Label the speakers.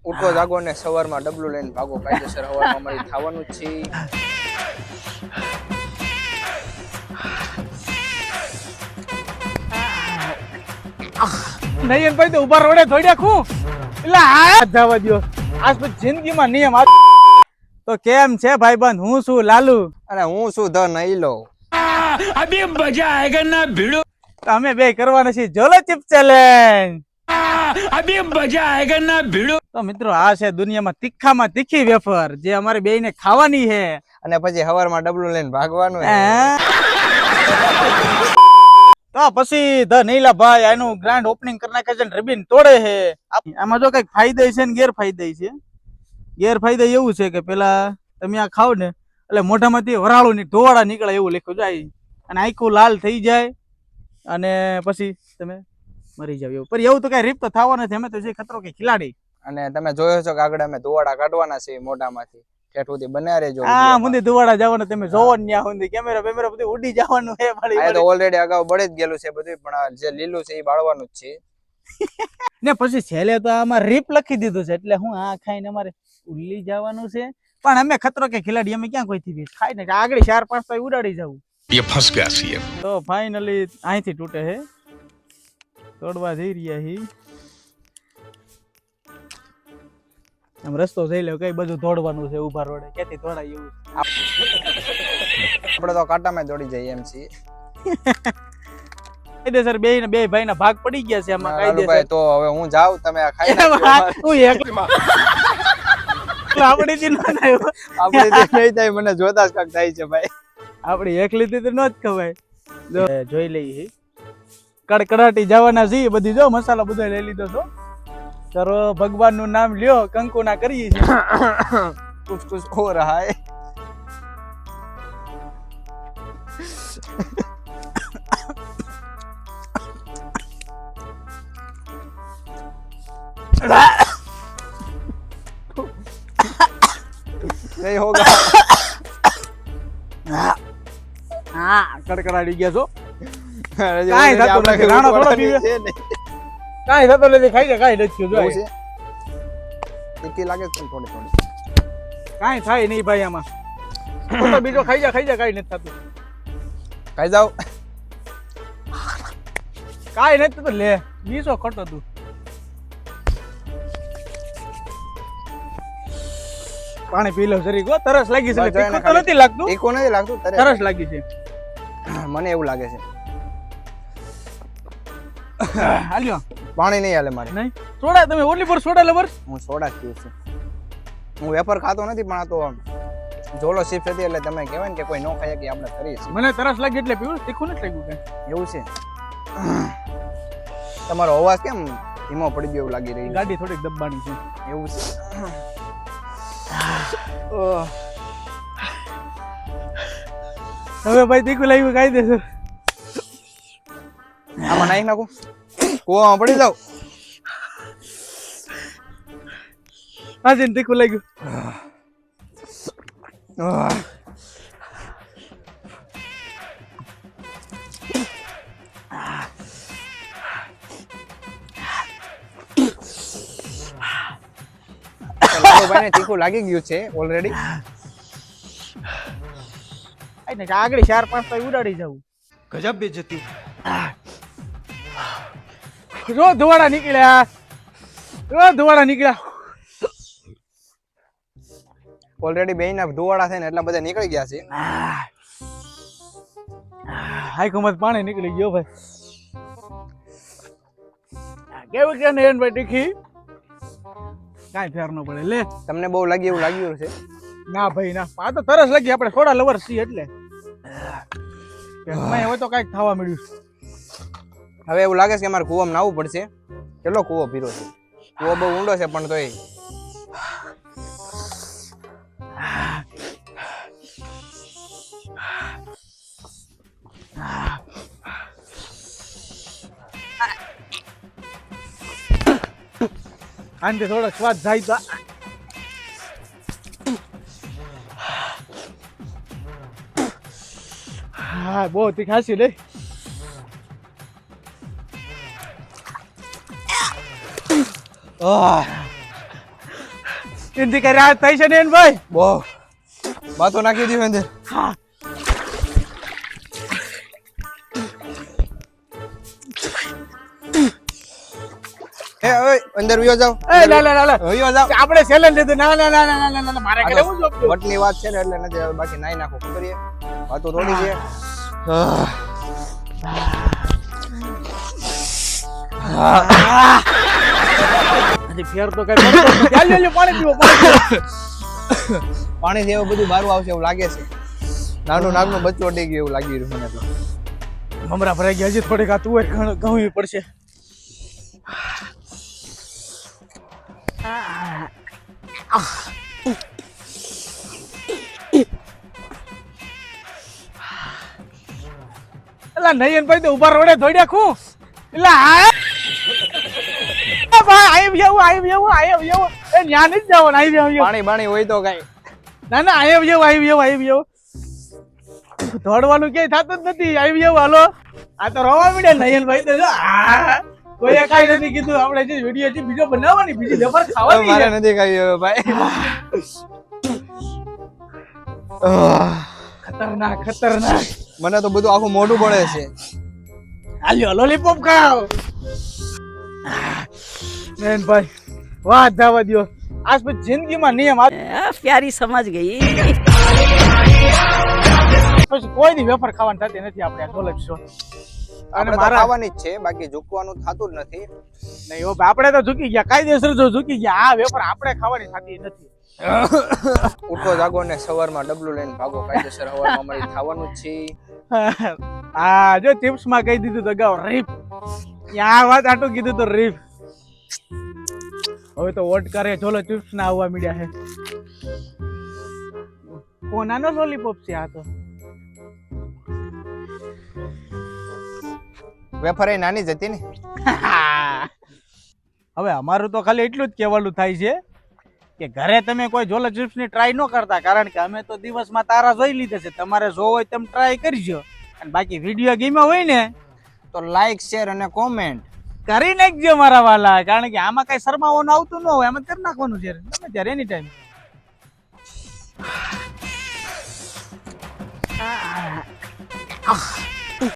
Speaker 1: ઉઠો જાગો ને સવારમાં ડબલું લઈને ભાગો, કાયદેસર સવારમાં અમારી થવાનું જ છે.
Speaker 2: નહીં ભાઈ તો ઉભા રોડે થોડી ખું એટલે આ જવા દો. આજ પછી જિંદગીમાં નિયમ તો કેમ છે ભાઈબંધ? હું છું લાલુ
Speaker 1: અને હું શું ધ નહીં લો.
Speaker 3: अभी मजा आएगा ना भिड़ो.
Speaker 2: અમે બે કરવાના છે જોલો ચિપ ચેલેન્જ.
Speaker 3: अभी मजा आएगा ना भिड़ो.
Speaker 2: તો મિત્રો આ છે દુનિયામાં તીખામાં તીખી વેફર જે અમારે બેયને ખાવાની છે.
Speaker 1: અને પછી સવારમાં ડબલું લઈને ભાગવાનું.
Speaker 2: તો પછી ધ નીલા ભાઈ આનું ગ્રાન્ડ ઓપનિંગ કરી નાખે છે, રિબિન તોડે છે. આમાં જો કઈક ફાયદા છે ને ગેરફાયદા છે. ગેરફાયદા એવું છે કે પેલા તમે આ ખાવ ને એટલે મોઢામાંથી વરાળું ની ધોવાડા નીકળે એવું લખ્યું જાય અને આખું લાલ થઈ જાય અને પછી તમે મરી જાવ એવું. પણ એવું તો કઈ રીપ તો થવા નથી. અમે તો જે ખતરો કે ખિલાડી.
Speaker 1: અને તમે જોયો છો કે આગળ અમે ધોવાડા કાઢવાના છે મોઢામાંથી. ઠેઠ સુધી બન્યા રહેજો.
Speaker 2: હા મુંદી ધોવાડા જવાનું તમે જોવો ને ત્યાં સુધી કેમેરા બધું ઉડી જવાનું છે.
Speaker 1: આ તો ઓલરેડી અગાઉ બળી જ ગયેલું છે બધું, પણ આ જે લીલું છે એ બાળવાનું જ છે.
Speaker 2: ને પછી છેલ્લે તો આમાં રીપ લખી દીધું છે એટલે હું આ ખાઈને અમારે ઉલ્લી જવાનું છે. પણ અમે ખતરો કે ખિલાડી અમે ક્યાં કોઈથી ખાઈ ને આગળ 4-5 તો ઉડાડી જવું.
Speaker 3: ये फंस गया सीएम.
Speaker 2: તો ફાઇનલી અહીંથી તૂટે છે, તોડવા જઈ રહ્યા હી. આમ રસ્તો જઈ લે કઈ બધું દોડવાનું છે ઉભા રોડે, ક્યાંથી દોડાય એવું.
Speaker 1: આપણે તો કાંટામાં દોડી જઈએ એમ છીએ.
Speaker 2: કાયદેસર બે ભાઈ ના ભાગ પડી ગયા છે આમાં.
Speaker 1: કાયદેસર તો હવે હું જાઉં, તમે આ ખાઈ નાખો.
Speaker 2: હું એકલો આપડી થી ન થાય,
Speaker 1: આપણે તે નહીં થાય, મને જોતા જ કાક થાય છે ભાઈ.
Speaker 2: આપડી એકલી થી તો ન જ ખવાય. જોઈ લઈએ કડકડાટી જવાના છે બધી. જો મસાલા બધો લઈ લીધો છો. ચલો ભગવાન નું નામ લ્યો, કંકુ ના કરીએ છીએ.
Speaker 1: कुछ कुछ हो रहा है. नहीं होगा.
Speaker 2: હા કડકડાટી ગયા છો.
Speaker 1: કાઈ
Speaker 2: થતું નથી. રાણો થોડો પીવે. કાઈ થતો નથી. ખાઈ જા કાઈ નથી જો.
Speaker 1: તીખી લાગે છે થોડી થોડી.
Speaker 2: કાઈ થાય નહીં ભાઈ આમાં. તો બીજો ખાઈ જા કાઈ નથી થતું.
Speaker 1: ખાઈ જાવ.
Speaker 2: કાઈ નથી થતું. લે બીજો ખોટો તું. પાણી પી લો જરી ગો. તરસ લાગી છે. તીખું તો નથી લાગતું.
Speaker 1: તીખું નથી લાગતું.
Speaker 2: તરસ લાગી છે.
Speaker 1: મને એવું લાગે છે.
Speaker 2: હાલ્યો
Speaker 1: પાણી નહીં હાલે મારે.
Speaker 2: નહીં સોડા. તમે ઓલી પર સોડા લવર?
Speaker 1: હું સોડા જ પીઉં છું. હું વેફર ખાતો નથી, પણ આ તો જોલો શિફ્ટ હતી એટલે તમે કહેવાય ને કે કોઈ ન ખાય કે આપણે કરીએ છીએ.
Speaker 2: મને તરસ લાગી એટલે પીવું. તીખું નથી લાગ્યું કઈ.
Speaker 1: એવું છે. તમારો અવાજ કેમ ધીમો પડી ગયો એવું લાગી રહ્યું છે?
Speaker 2: ગાડી થોડીક દબાણી છે.
Speaker 1: એવું છે.
Speaker 2: હવે ભાઈ તીખું લાગ્યું કાયદેસર.
Speaker 1: આમાં નાખી નાખું, કૂવામાં પડી જાવ.
Speaker 2: આજે તીખું લાગ્યું.
Speaker 1: લાલુભાઈને તીખું લાગી ગયું છે ઓલરેડી.
Speaker 2: આગળ 4-5 તો ઉડાડી જવું.
Speaker 3: गजब बेइज्जती.
Speaker 2: જો ધોવાડા નીકળ્યા.
Speaker 1: ઓલરેડી બેયના ધોવાડા છે ને એટલા બધા નીકળી ગયા છે.
Speaker 2: હાઈકુમત પાણી નીકળી ગયો ભાઈ. કેવું કે ને ભાઈ તીખી કાંઈ ફેર ન પડે. લે
Speaker 1: તમને બહુ લાગી એવું લાગ્યું છે?
Speaker 2: ના ભાઈ ના. આ તો તરસ લાગી. આપણે સોડા લવર છીએ એટલે હવે તો કઈક થવા મળ્યું.
Speaker 1: હવે એવું લાગે છે કે અમારે કૂવામાં નાવું પડશે. કેટલો કૂવો પીરો છે. કૂવો બહુ ઊંડો છે પણ તોય.
Speaker 2: આનથી થોડો સ્વાદ જાય તો. હા બહુ તીખાસી લે. એનથી કઈ રાહત થઈ છે ને ભાઈ?
Speaker 1: બહુ બાતો નાખી દીધી અંદર.
Speaker 2: હા.
Speaker 1: ઓય અંદર વિયો જાવ.
Speaker 2: એ લા લા લા લા.
Speaker 1: વિયો જાવ.
Speaker 2: આપણે સેલન લીધું. ના ના ના ના ના ના મારે ઘરે હું જોબ છું.
Speaker 1: વટની વાત છે ને એટલે નથી હવે બાકી નાઈ નાખો ખબર છે વાતો થોડી છે.
Speaker 2: હજી ફેર તો કઈ પડતો નથી. ચાલ લે પાણી પીવો પાણી પીવો.
Speaker 1: પાણી જેવું બધું બારું આવશે એવું લાગે છે. નાનું નાગનું બચ્ચું અડી ગયું એવું લાગી રહ્યું મને તો.
Speaker 2: મમરા ભરાઈ ગયા. હજી થોડીક આ તુવેર ઘઉં પડશે. એલા નયન ભાઈ તો ઉભા રોડે દોડ્યા ખું. એલા ભાઈ આવી જાવ. એ ન્યા નથી જવાનું. આવી જાવ.
Speaker 1: પાણી બાણી હોય તો કઈ.
Speaker 2: ના ના આવી જાવ. દોડવાનું ક્યાંય થતું જ નથી. આવી જાવ હાલો. આ તો રોવા મળે નયન ભાઈ તો જો કોઈ કાઈ નથી કીધું. આપણે જે વિડીયો છે બીજો બનાવવાની બીજી જબર ખાવાની
Speaker 1: મારે નથી ખાવી હવે ભાઈ.
Speaker 2: ખતરનાક.
Speaker 1: મને તો બધું આખું મોઢું પડે છે.
Speaker 2: હાલ્યો લોલીપોપ ખાવ. નયન ભાઈ વાહ જવા દ્યો. આજ પછી જિંદગીમાં નિયમ
Speaker 4: प्यारी समझ गई
Speaker 2: પછી કોઈ દી વેફર ખાવાની થતી નથી. આપણે નોલેજ છો. અને
Speaker 1: આપણે તો
Speaker 2: મારા
Speaker 1: ખાવાની જ છે બાકી ઝૂકવાનું થતું જ નથી.
Speaker 2: નહીં હો આપણે તો ઝૂકી ગયા. કાયદેસર જો ઝૂકી ગયા. આ વેફર આપણે ખાવાની થતી નથી.
Speaker 1: ઉઠો જાગો ને સવારમાં ડબલું લઈને ભાગો. કાયદેસર સવારમાં અમારી ખાવાનું જ છે.
Speaker 2: હા જો ટિપ્સ માં કહી દીધું તો ગાવ રીપ. આ વાત આટલું કીધું તો રીપ. હવે તો વોટ કરે ચોલો ચિપ્સ ના આવવા મળ્યા છે. કોનાનો લોલીપોપ છે આ તો?
Speaker 1: વેફર એ નાની જ હતી ને.
Speaker 2: હવે અમારું તો ખાલી એટલું જ કહેવાનું થાય છે કે ઘરે તમે કોઈ જોલો ચિપ્સ ની ટ્રાય ન કરતા. કારણ કે અમે તો દિવસમાં તારા જોઈ લીધા છે. તમારે જો હોય તમે ટ્રાય કરજો. અને બાકી વિડીયો ગેમ્યો હોય ને
Speaker 1: તો લાઈક શેર અને કોમેન્ટ
Speaker 2: કરી નાખજો મારા વાલા. કારણ કે આમાં કઈ શરમાવાનું આવતું ન હોય. આમાં કરી નાખવાનું છે તમે ત્યારે એની ટાઈમ.